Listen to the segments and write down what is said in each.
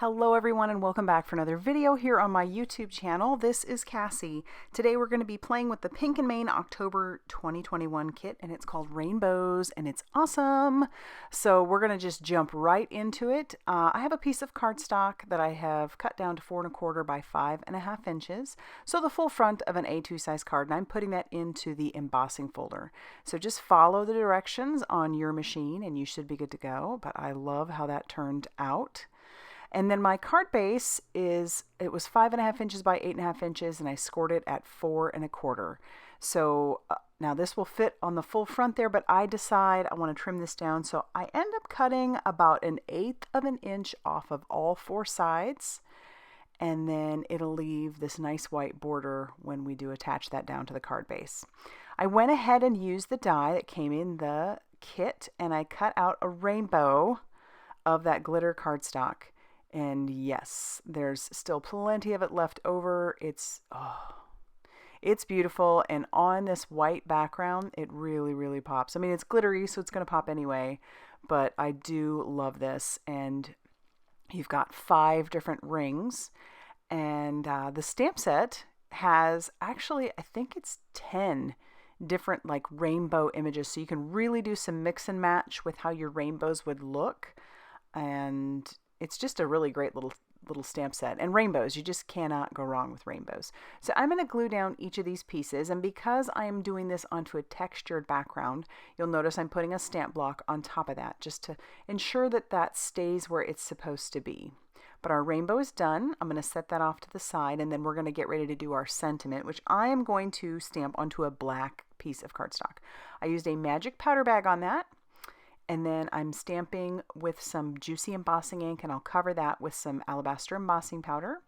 Hello everyone and welcome back for another video here on my YouTube channel. This is Cassie. Today we're going to be playing with the Pink and Main October 2021 kit, and it's called Rainbows and it's awesome. So we're going to just jump right into it. I have a piece of cardstock that I have cut down to 4¼ by 5½ inches. So the full front of an A2 size card, and I'm putting that into the embossing folder. So just follow the directions on your machine and you should be good to go. But I love how that turned out. And then my card base was 5½ inches by 8½ inches, and I scored it at 4¼ So now this will fit on the full front there, but I decide I want to trim this down. So I end up cutting about 1/8 of an inch off of all 4 sides. And then it'll leave this nice white border when we do attach that down to the card base. I went ahead and used the die that came in the kit, and I cut out a rainbow of that glitter cardstock. And yes, there's still plenty of it left over. It's beautiful, and on this white background, it really, really pops. I mean, it's glittery, so it's going to pop anyway, but I do love this. And you've got 5 different rings, and the stamp set has actually, I think it's 10 different like rainbow images, so you can really do some mix and match with how your rainbows would look. And it's just a really great little stamp set. And rainbows, you just cannot go wrong with rainbows. So I'm going to glue down each of these pieces, and because I am doing this onto a textured background, you'll notice I'm putting a stamp block on top of that just to ensure that that stays where it's supposed to be. But our rainbow is done. I'm going to set that off to the side, and then we're going to get ready to do our sentiment, which I am going to stamp onto a black piece of cardstock. I used a magic powder bag on that. And then I'm stamping with some juicy embossing ink, and I'll cover that with some alabaster embossing powder.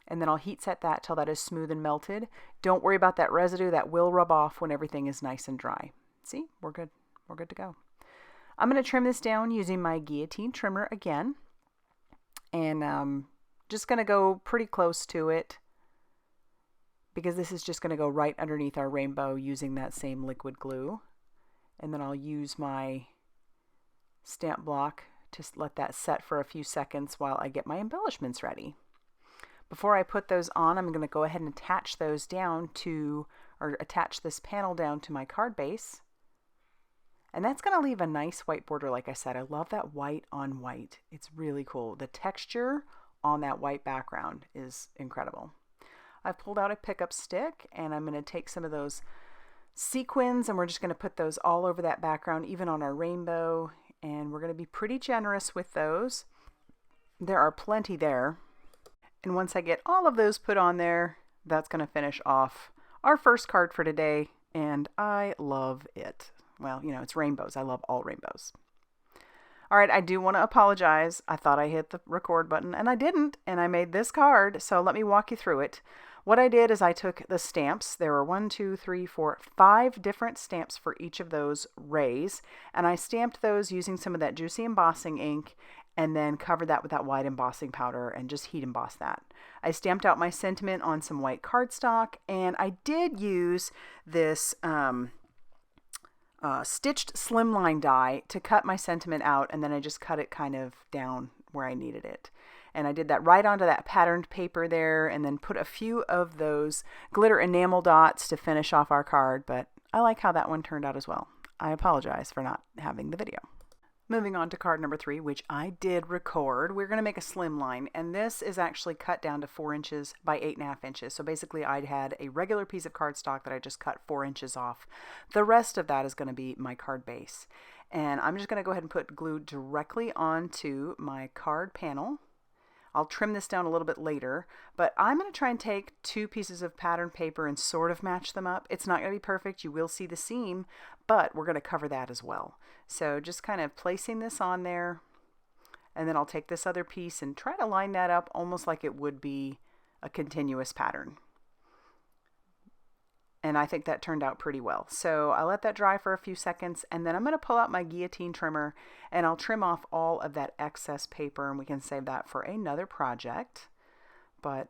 And then I'll heat set that till that is smooth and melted. Don't worry about that residue. That will rub off when everything is nice and dry. See, we're good. We're good to go. I'm going to trim this down using my guillotine trimmer again. And just going to go pretty close to it, because this is just going to go right underneath our rainbow using that same liquid glue. And then I'll use my stamp block to let that set for a few seconds while I get my embellishments ready. Before I put those on, I'm going to go ahead and attach those down to, or attach this panel down to my card base. And that's going to leave a nice white border. Like I said, I love that white on white. It's really cool. The texture on that white background is incredible. I've pulled out a pickup stick, and I'm going to take some of those sequins, and we're just going to put those all over that background, even on our rainbow. And we're going to be pretty generous with those. There are plenty there. And once I get all of those put on there, that's going to finish off our first card for today. And I love it. Well, you know, it's rainbows. I love all rainbows. All right, I do want to apologize. I thought I hit the record button, and I didn't. And I made this card, so let me walk you through it. What I did is I took the stamps. There were 1, 2, 3, 4, 5 different stamps for each of those rays, and I stamped those using some of that juicy embossing ink, and then covered that with that white embossing powder and just heat embossed that. I stamped out my sentiment on some white cardstock, and I did use this stitched Slimline die to cut my sentiment out, and then I just cut it kind of down where I needed it. And I did that right onto that patterned paper there, and then put a few of those glitter enamel dots to finish off our card. But I like how that one turned out as well. I apologize for not having the video. Moving on to card number 3, which I did record. We're going to make a slimline, and this is actually cut down to 4 inches by 8½ inches. So basically I had a regular piece of cardstock that I just cut 4 inches off. The rest of that is going to be my card base. And I'm just going to go ahead and put glue directly onto my card panel. I'll trim this down a little bit later, but I'm going to try and take 2 pieces of pattern paper and sort of match them up. It's not going to be perfect. You will see the seam, but we're going to cover that as well. So just kind of placing this on there, and then I'll take this other piece and try to line that up almost like it would be a continuous pattern. And I think that turned out pretty well. So I let that dry for a few seconds, and then I'm going to pull out my guillotine trimmer, and I'll trim off all of that excess paper, and we can save that for another project. But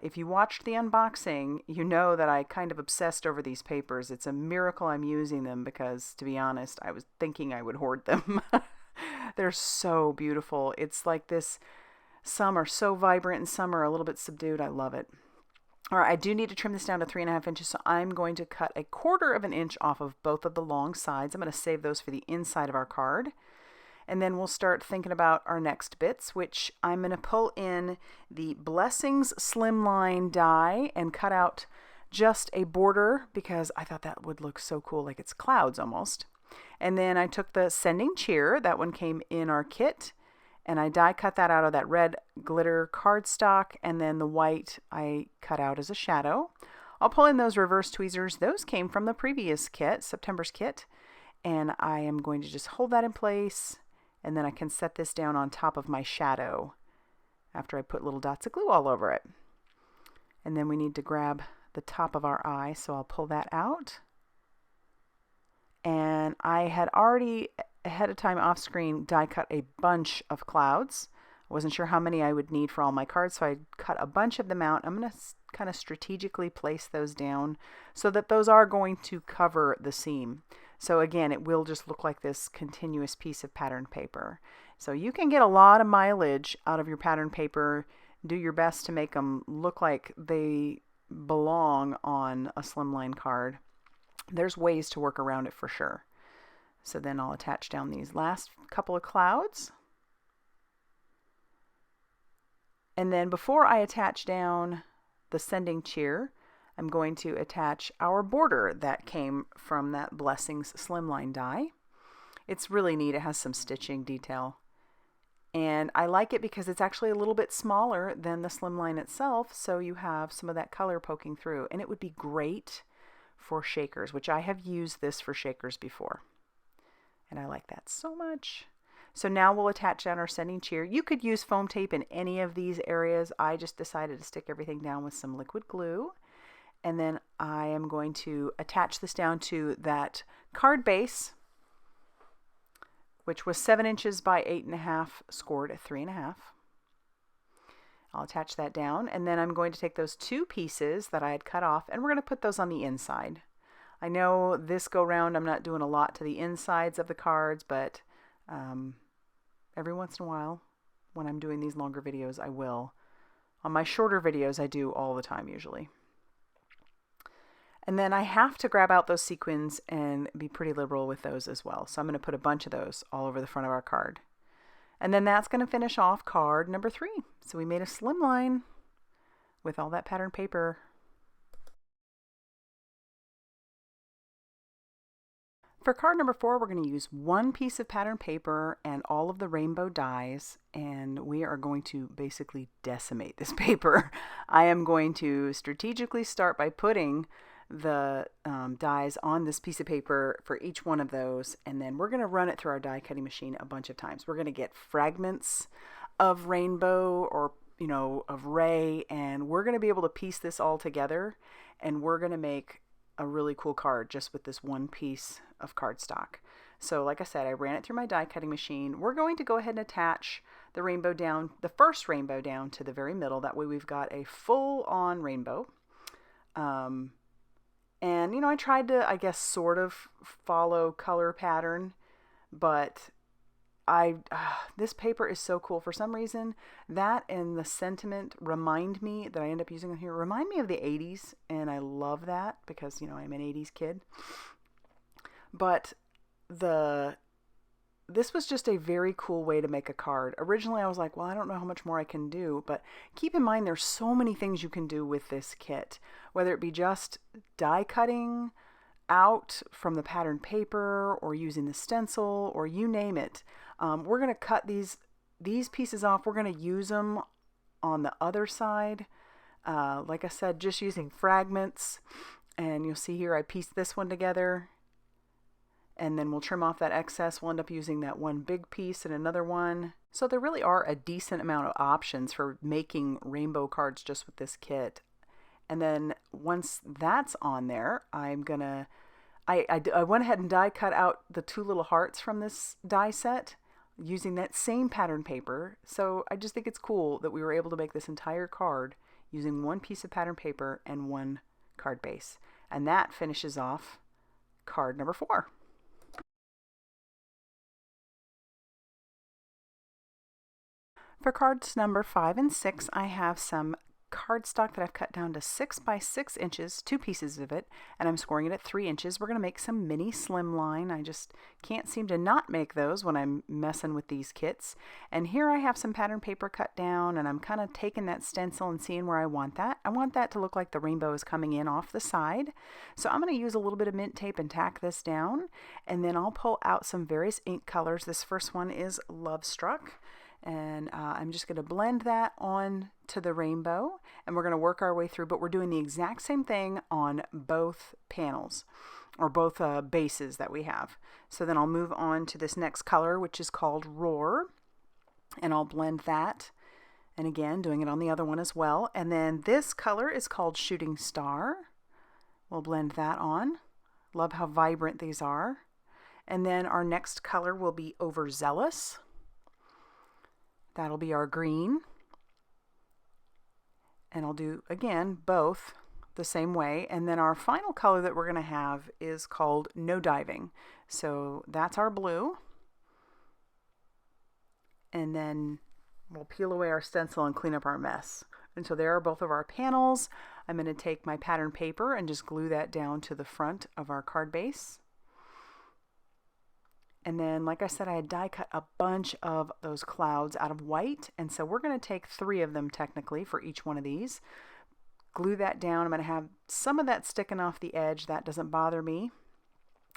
if you watched the unboxing, you know that I kind of obsessed over these papers. It's a miracle I'm using them, because to be honest, I was thinking I would hoard them. They're so beautiful. It's like this Some are so vibrant and some are a little bit subdued. I love it. All right, I do need to trim this down to 3.5 inches, so I'm going to cut 1/4 inch off of both of the long sides. I'm going to save those for the inside of our card. And then we'll start thinking about our next bits, which I'm going to pull in the Blessings Slimline die and cut out just a border because I thought that would look so cool, like it's clouds almost. And then I took the Sending Cheer, that one came in our kit, and I die cut that out of that red glitter cardstock, and then the white I cut out as a shadow. I'll pull in those reverse tweezers. Those came from the previous kit, September's kit, and I am going to just hold that in place, and then I can set this down on top of my shadow after I put little dots of glue all over it. And then we need to grab the top of our eye, so I'll pull that out. And I had already ahead of time off screen die cut a bunch of clouds. I wasn't sure how many I would need for all my cards, so I cut a bunch of them out. I'm going to kind of strategically place those down so that those are going to cover the seam. So again, it will just look like this continuous piece of pattern paper. So you can get a lot of mileage out of your pattern paper. Do your best to make them look like they belong on a slimline card. There's ways to work around it for sure. So then I'll attach down these last couple of clouds. And then before I attach down the Sending Cheer, I'm going to attach our border that came from that Blessings Slimline die. It's really neat. It has some stitching detail. And I like it because it's actually a little bit smaller than the Slimline itself, so you have some of that color poking through. And it would be great for shakers, which I have used this for shakers before. And I like that so much. So now we'll attach down our Sending Cheer. You could use foam tape in any of these areas. I just decided to stick everything down with some liquid glue. And then I am going to attach this down to that card base, which was 7 inches by 8.5, scored at 3.5. I'll attach that down, and then I'm going to take those two pieces that I had cut off, and we're going to put those on the inside. I know this go round I'm not doing a lot to the insides of the cards, but every once in a while, when I'm doing these longer videos, I will. On my shorter videos, I do all the time usually. And then I have to grab out those sequins and be pretty liberal with those as well. So I'm going to put a bunch of those all over the front of our card. And then that's going to finish off card number 3. So we made a slimline with all that pattern paper. For card number 4, we're going to use one piece of pattern paper and all of the rainbow dies, and we are going to basically decimate this paper. I am going to strategically start by putting the dies on this piece of paper for each one of those, and then we're going to run it through our die cutting machine a bunch of times. We're going to get fragments of rainbow or of ray, and we're going to be able to piece this all together, and we're going to make a really cool card just with this one piece of cardstock. So like I said, I ran it through my die cutting machine. We're going to go ahead and attach the rainbow down, the first rainbow down to the very middle. That way we've got a full-on rainbow. And I tried to, I guess, sort of follow color pattern, but this paper is so cool. For some reason, that and the sentiment remind me that I end up using it here, remind me of the 80s, and I love that because, I'm an 80s kid. But this was just a very cool way to make a card. Originally, I was like, well, I don't know how much more I can do, but keep in mind there's so many things you can do with this kit, whether it be just die cutting out from the pattern paper or using the stencil or you name it. We're going to cut these pieces off. We're going to use them on the other side. Like I said, just using fragments, and you'll see here I pieced this one together. And then we'll trim off that excess. We'll end up using that one big piece and another one. So there really are a decent amount of options for making rainbow cards just with this kit. And then once that's on there, I went ahead and die cut out the 2 little hearts from this die set using that same pattern paper. So I just think it's cool that we were able to make this entire card using one piece of pattern paper and one card base. And that finishes off card number 4. For cards number 5 and 6, I have some cardstock that I've cut down to 6 by 6 inches, 2 pieces of it, and I'm scoring it at 3 inches. We're going to make some mini Slimline. I just can't seem to not make those when I'm messing with these kits. And here I have some pattern paper cut down, and I'm kind of taking that stencil and seeing where I want that. I want that to look like the rainbow is coming in off the side. So I'm going to use a little bit of mint tape and tack this down, and then I'll pull out some various ink colors. This first one is Love Struck. And I'm just going to blend that on to the rainbow, and we're going to work our way through, but we're doing the exact same thing on both panels, or both bases that we have. So then I'll move on to this next color, which is called Roar, and I'll blend that, and again doing it on the other one as well. And then this color is called Shooting Star. We'll blend that on. Love how vibrant these are. And then our next color will be Overzealous. That'll be our green. And I'll do, again, both the same way. And then our final color that we're going to have is called No Diving. So that's our blue. And then we'll peel away our stencil and clean up our mess. And so there are both of our panels. I'm going to take my pattern paper and just glue that down to the front of our card base. And then, like I said, I had die cut a bunch of those clouds out of white. And so we're going to take 3 of them technically for each one of these. Glue that down. I'm going to have some of that sticking off the edge. That doesn't bother me.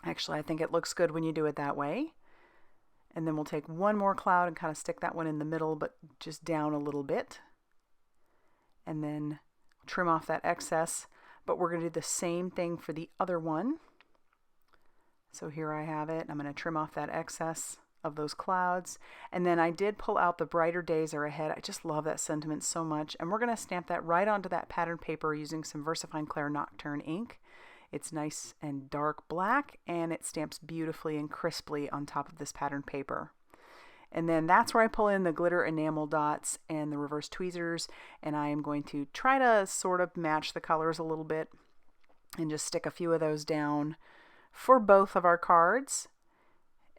Actually, I think it looks good when you do it that way. And then we'll take one more cloud and kind of stick that one in the middle, but just down a little bit. And then trim off that excess. But we're going to do the same thing for the other one. So here I have it. I'm going to trim off that excess of those clouds. And then I did pull out the Brighter Days Are Ahead. I just love that sentiment so much. And we're going to stamp that right onto that pattern paper using some VersaFine Clair Nocturne ink. It's nice and dark black, and it stamps beautifully and crisply on top of this pattern paper. And then that's where I pull in the glitter enamel dots and the reverse tweezers. And I am going to try to sort of match the colors a little bit and just stick a few of those down for both of our cards.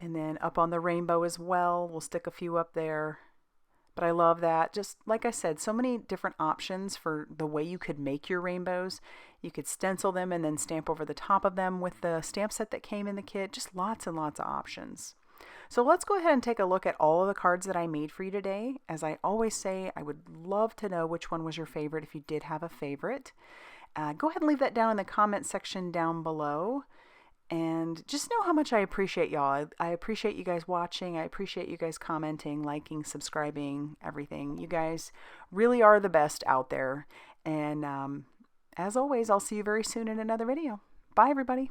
And then up on the rainbow as well, we'll stick a few up there. But I love that. Just like I said, so many different options for the way you could make your rainbows. You could stencil them and then stamp over the top of them with the stamp set that came in the kit. Just lots and lots of options. So let's go ahead and take a look at all of the cards that I made for you today. As I always say, I would love to know which one was your favorite if you did have a favorite. Go ahead and leave that down in the comment section down below. And just know how much I appreciate y'all. I appreciate you guys watching. I appreciate you guys commenting, liking, subscribing, everything. You guys really are the best out there. And as always, I'll see you very soon in another video. Bye, everybody.